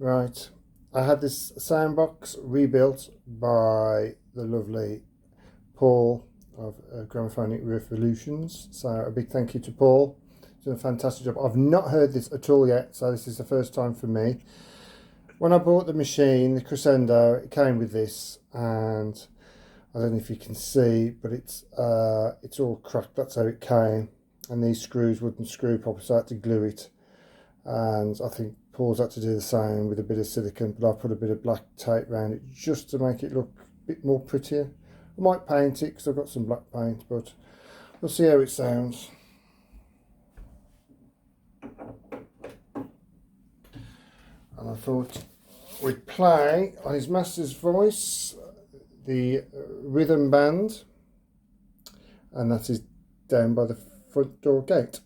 Right, I had this sound box rebuilt by the lovely Paul of Gramophonic Revolutions. So a big thank you to Paul. He's done a fantastic job. I've not heard this at all yet, so this is the first time for me. When I bought the machine, the Crescendo, it came with this, and I don't know if you can see, but it's all cracked. That's how it came, and these screws wouldn't screw properly, so I had to glue it. And I think Paul's had to do the same with a bit of silicone, but I put a bit of black tape around it just to make it look a bit more prettier. I might paint it because I've got some black paint, but we'll see how it sounds. And I thought we'd play on his master's voice the rhythm band, and that is down by the front door gate.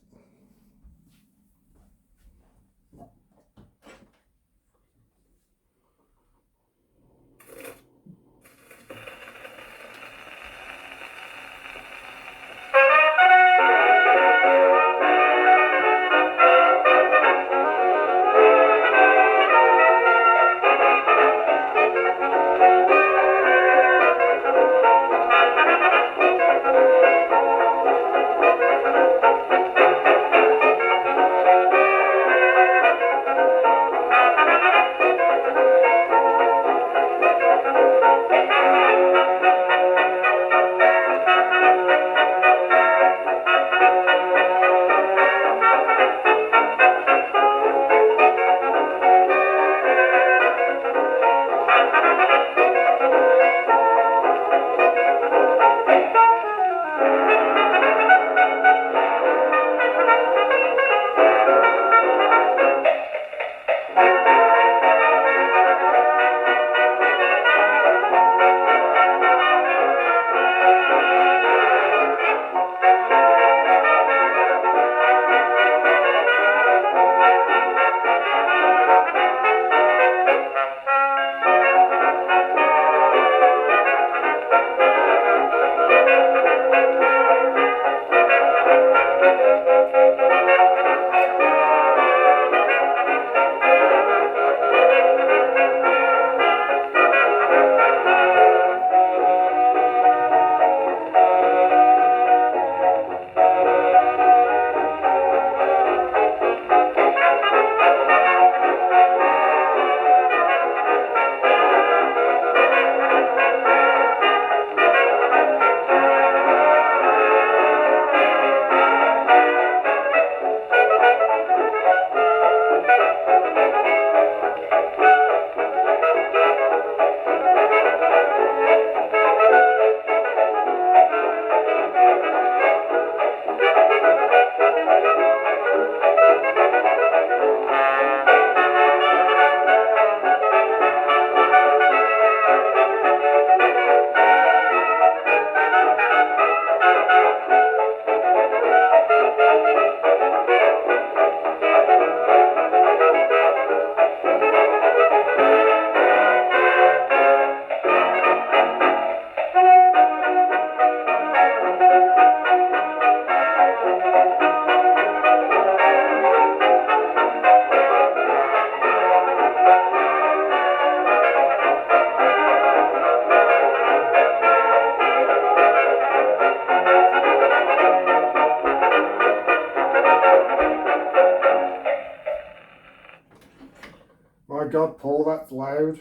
My God, Paul, that's loud.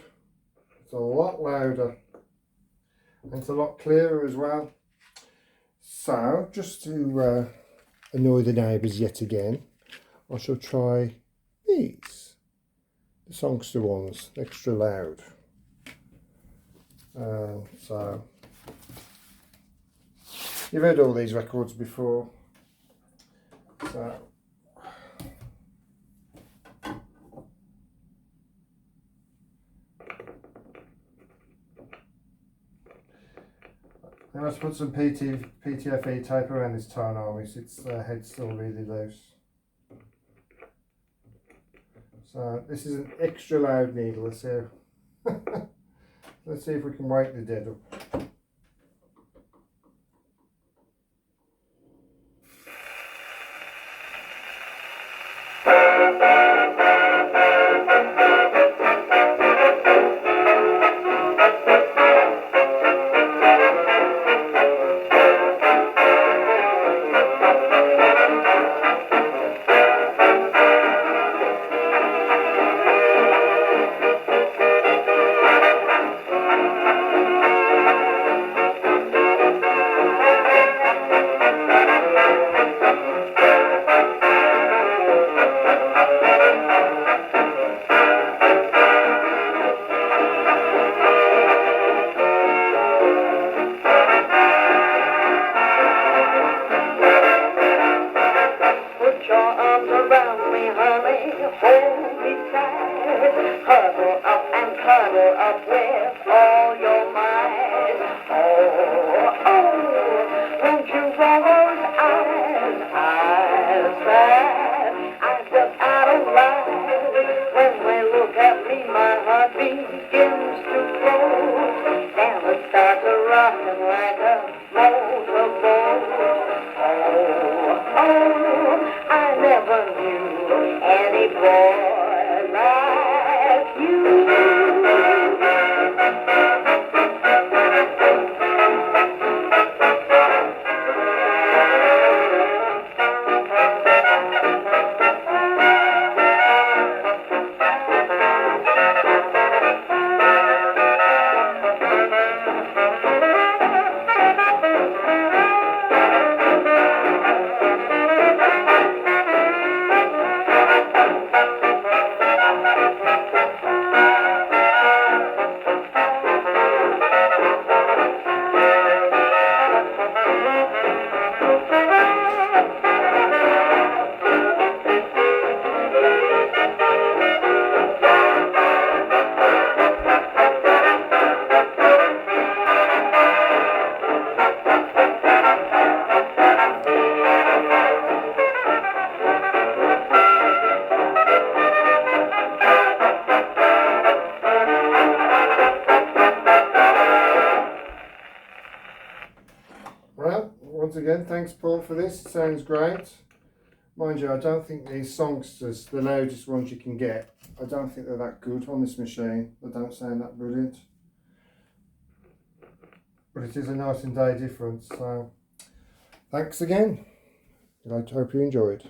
It's a lot louder. And it's a lot clearer as well. So, just to annoy the neighbours yet again, I shall try these. The songster ones, extra loud. So, you've heard all these records before. So, I must put some PTFE tape around this tone arm, its head's still really loose. So this is an extra loud needle, let's see if we can wake the dead up. cuddle up with all your might. Oh, oh, won't you roll those eyes, eyes that I just out of line. When they look at me, my heart begins to grow, and it starts rocking like a motorboat. Oh, oh, I never knew any boy like you. Well, once again, thanks Paul for this. Sounds great. Mind you, I don't think these songsters, the loudest ones you can get, I don't think they're that good on this machine. They don't sound that brilliant. But it is a night and day difference, so thanks again. I hope you enjoyed.